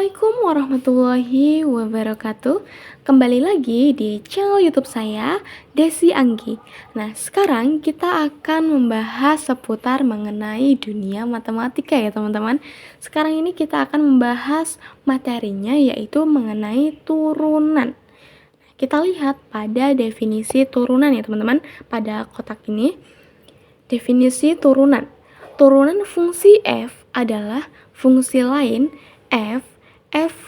Assalamualaikum warahmatullahi wabarakatuh. Kembali lagi di channel YouTube saya, Desi Anggi. Nah, sekarang kita akan membahas seputar mengenai dunia matematika ya, teman-teman. Sekarang ini kita akan membahas materinya, yaitu mengenai turunan. Kita lihat pada definisi turunan ya, teman-teman. Pada kotak ini, definisi turunan. Turunan fungsi f adalah fungsi lain f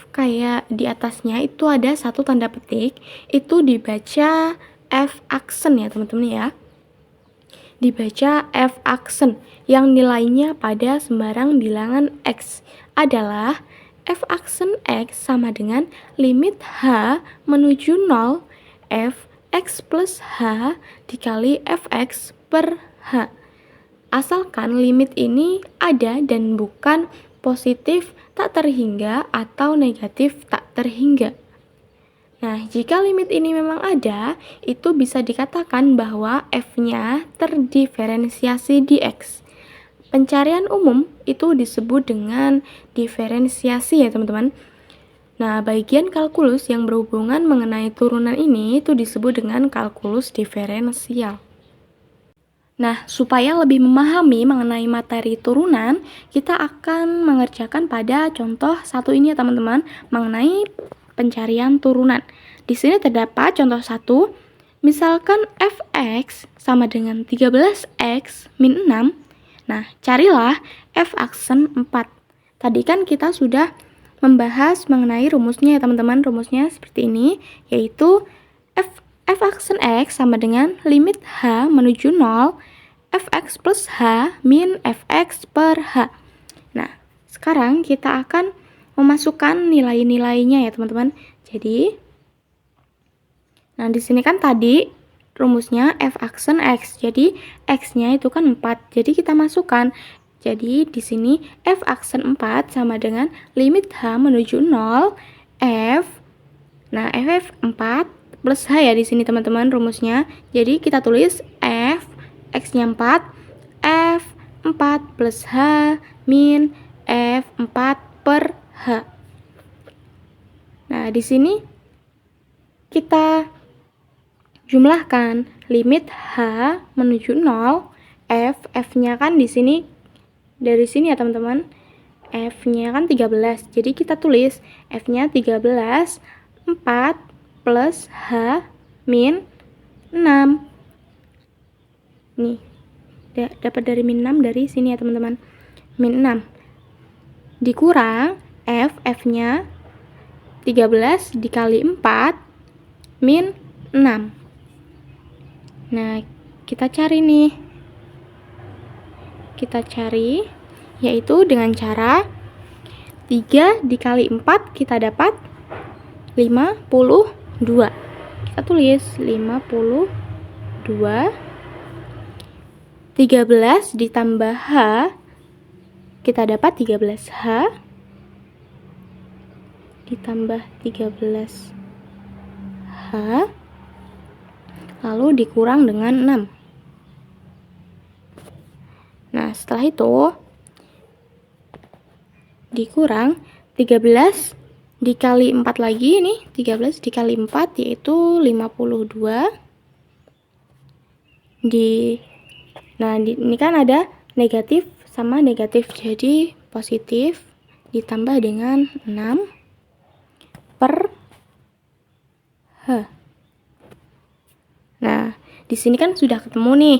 kayak di atasnya itu ada satu tanda petik, itu dibaca f aksen ya teman-teman ya. Dibaca f aksen yang nilainya pada sembarang bilangan x adalah f aksen x sama dengan limit h menuju 0 f x plus h dikali fx per h. Asalkan limit ini ada dan bukan positif tak terhingga atau negatif tak terhingga. Nah, jika limit ini memang ada, itu bisa dikatakan bahwa f-nya terdiferensiasi di x. Pencarian umum itu disebut dengan diferensiasi ya teman-teman. Nah, bagian kalkulus yang berhubungan mengenai turunan ini itu disebut dengan kalkulus diferensial. Nah, supaya lebih memahami mengenai materi turunan, kita akan mengerjakan pada contoh satu ini ya teman-teman, mengenai pencarian turunan. Di sini terdapat contoh 1, misalkan fx sama dengan 13x min 6. Nah, carilah f aksen 4. Tadi kan kita sudah membahas mengenai rumusnya ya teman-teman. Rumusnya seperti ini, yaitu f aksen x sama dengan limit h menuju 0 fx plus h min fx per h. Nah, sekarang kita akan memasukkan nilai-nilainya ya teman-teman. Jadi, nah di sini kan tadi rumusnya f aksen x. Jadi x-nya itu kan 4. Jadi kita masukkan. Jadi di sini f aksen 4 sama dengan limit h menuju 0 f. Nah, f 4 plus h ya di sini teman-teman rumusnya. Jadi kita tulis f x-nya 4 f 4 plus h min f 4 per h. Nah, di sini kita jumlahkan limit h menuju 0 f-nya kan di sini dari sini ya teman-teman. F-nya kan 13. Jadi kita tulis f-nya 13 4 plus h min 6. Nih, dapat dari min 6 dari sini ya teman-teman. Min 6 dikurang f-nya 13 dikali 4 min 6. Nah, kita cari nih. Kita cari yaitu dengan cara 3 dikali 4 kita dapat 52. Kita tulis 52. 13 ditambah h kita dapat 13h ditambah 13h lalu dikurang dengan 6. Nah, setelah itu dikurang 13 dikali 4 lagi nih, 13 dikali 4 yaitu 52 Nah, ini kan ada negatif sama negatif, jadi positif ditambah dengan 6 per h. Nah, di sini kan sudah ketemu nih.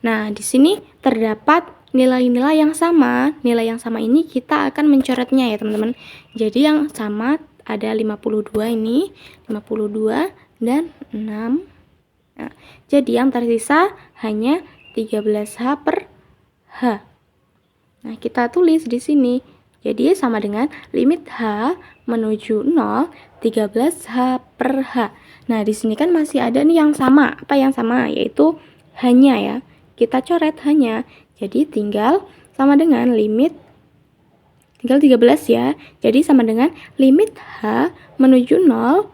Nah, di sini terdapat nilai-nilai yang sama. Nilai yang sama ini kita akan mencoretnya ya, teman-teman. Jadi yang sama ada 52 ini, 52 dan 6. Nah, jadi yang tersisa hanya 13h per h. Nah, kita tulis di sini. Jadi sama dengan limit h menuju 0 13h per h. Nah, di sini kan masih ada nih yang sama. Apa yang sama? Yaitu hanya ya. Kita coret hanya. Jadi tinggal sama dengan limit tinggal 13 ya. Jadi sama dengan limit h menuju 0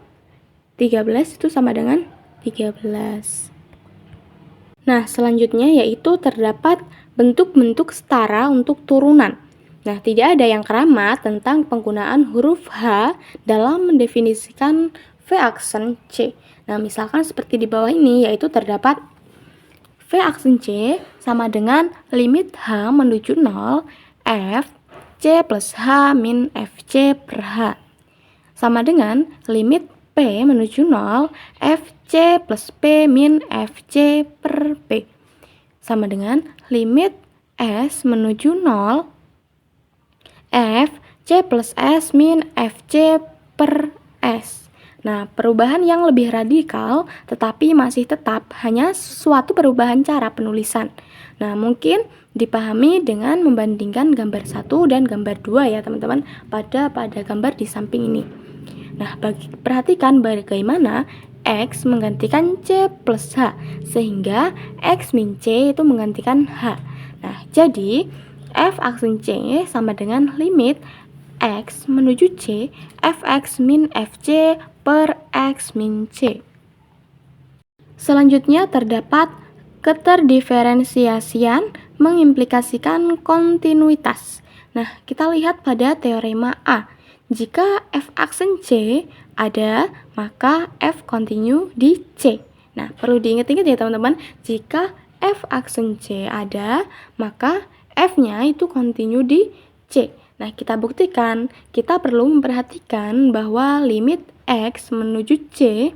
13 itu sama dengan 13. Nah, selanjutnya yaitu terdapat bentuk-bentuk setara untuk turunan. Nah, tidak ada yang keramat tentang penggunaan huruf H dalam mendefinisikan V aksen C. Nah, misalkan seperti di bawah ini, yaitu terdapat V aksen C sama dengan limit H menuju 0, F C plus H min FC per H. Sama dengan limit P menuju 0, FC plus P min FC per P. Sama dengan limit S menuju 0, F C plus S min FC per S. Nah, perubahan yang lebih radikal tetapi masih tetap hanya suatu perubahan cara penulisan. Nah, mungkin dipahami dengan membandingkan gambar 1 dan gambar 2 ya teman-teman pada gambar di samping ini. Nah, perhatikan bagaimana X menggantikan C plus H sehingga X min C itu menggantikan H. Nah, jadi F aksen C sama dengan limit X menuju C, Fx min Fc per X min C. Selanjutnya terdapat keterdiferensiasian mengimplikasikan kontinuitas. Nah, kita lihat pada teorema A. Jika F aksen C ada, maka F kontinu di C. Nah, perlu diingat-ingat ya teman-teman, jika F aksen C ada, maka F-nya itu kontinu di C. Nah, kita buktikan, kita perlu memperhatikan bahwa limit X menuju C,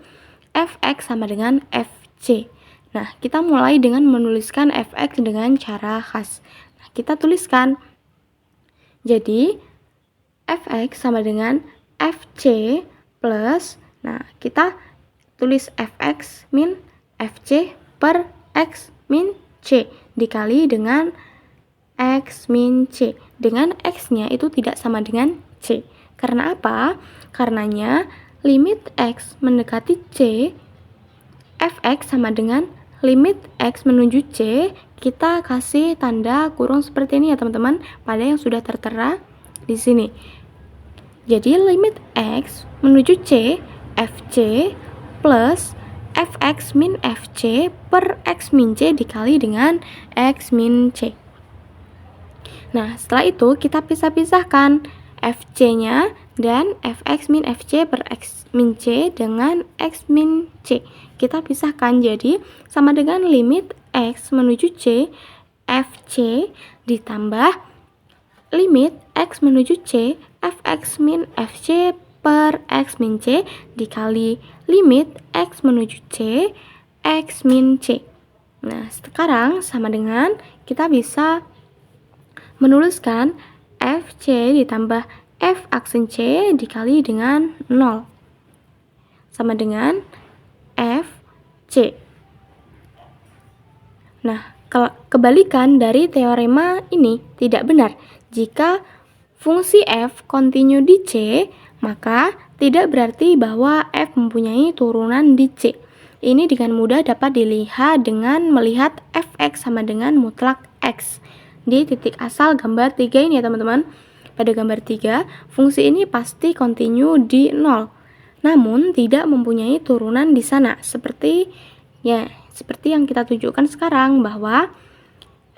Fx sama dengan Fc. Nah, kita mulai dengan menuliskan Fx dengan cara khas. Nah, kita tuliskan. Jadi, Fx sama dengan Fc plus, nah, kita tulis Fx min Fc per X min C dikali dengan X min C. Dengan X-nya itu tidak sama dengan C. Karena apa? Karenanya limit X mendekati C, Fx sama dengan limit X menuju C, kita kasih tanda kurung seperti ini ya teman-teman, pada yang sudah tertera di sini. Jadi limit X menuju C, Fc plus Fx min Fc per X min C dikali dengan X min C. Nah, setelah itu kita pisah-pisahkan Fc-nya dan Fx min Fc per X min C dengan X min C. Kita pisahkan, jadi sama dengan limit X menuju C, Fc ditambah limit X menuju C, Fx min Fc per X min C dikali limit X menuju C, X min C. Nah, sekarang sama dengan kita bisa menuliskan Fc ditambah F aksen C dikali dengan 0 sama dengan Fc. Nah, kebalikan dari teorema ini tidak benar. Jika fungsi F kontinu di C, maka tidak berarti bahwa F mempunyai turunan di C. Ini dengan mudah dapat dilihat dengan melihat Fx sama dengan mutlak X. Di titik asal gambar 3 ini ya teman-teman. Pada gambar 3, fungsi ini pasti kontinu di 0. Namun tidak mempunyai turunan di sana. Seperti yang kita tunjukkan sekarang bahwa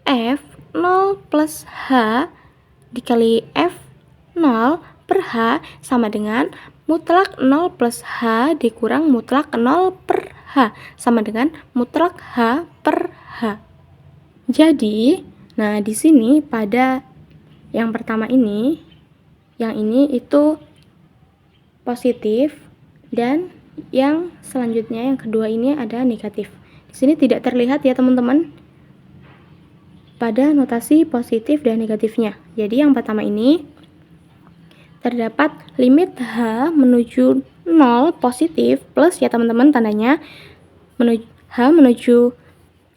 F0 plus H dikali F0 per H sama dengan mutlak 0 plus H dikurang mutlak 0 per H sama dengan mutlak H per H. Jadi, nah, di sini pada yang pertama ini, yang ini itu positif dan yang selanjutnya yang kedua ini ada negatif. Di sini tidak terlihat ya teman-teman pada notasi positif dan negatifnya. Jadi yang pertama ini terdapat limit H menuju 0 positif plus ya teman-teman tandanya H menuju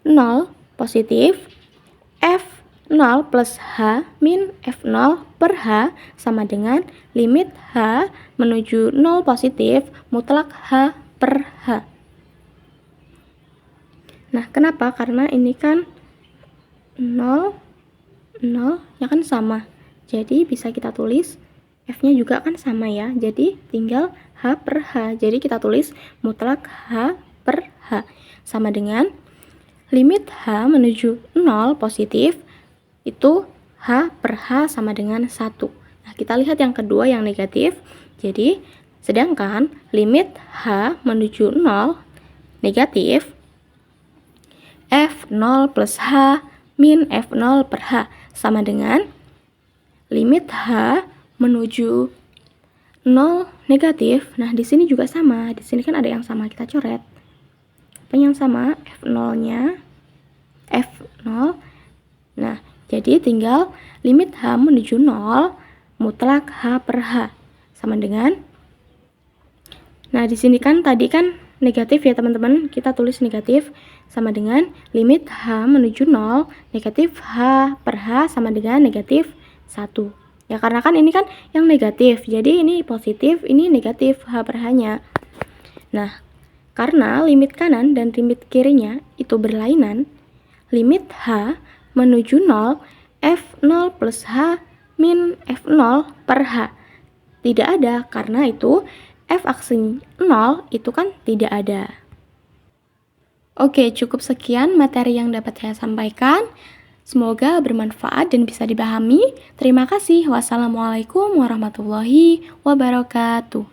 0 positif, F0 plus H min F0 per H sama dengan limit H menuju 0 positif mutlak H per H. Nah, kenapa? Karena ini kan 0, 0 ya kan sama. Jadi bisa kita tulis F-nya juga kan sama ya. Jadi tinggal H per H. Jadi kita tulis mutlak H per H sama dengan limit H menuju 0 positif itu H per H sama dengan 1. Nah, kita lihat yang kedua yang negatif. Jadi, sedangkan limit H menuju 0 negatif, F0 plus H min F0 per H sama dengan limit H menuju 0 negatif. Nah, di sini juga sama. Di sini kan ada yang sama, kita coret. Apa yang sama? F0-nya. F0. Nah, jadi tinggal limit H menuju 0 mutlak H per H sama dengan, nah di sini kan tadi kan negatif ya teman-teman, kita tulis negatif sama dengan limit H menuju 0 negatif H per H sama dengan negatif 1. Ya karena kan ini kan yang negatif, jadi ini positif, ini negatif H per H-nya. Nah, karena limit kanan dan limit kirinya itu berlainan, limit H menuju 0 F0 plus H min F0 per H tidak ada, karena itu F aksi 0 itu kan tidak ada. Oke, cukup sekian materi yang dapat saya sampaikan. Semoga bermanfaat dan bisa dipahami. Terima kasih. Wassalamualaikum warahmatullahi wabarakatuh.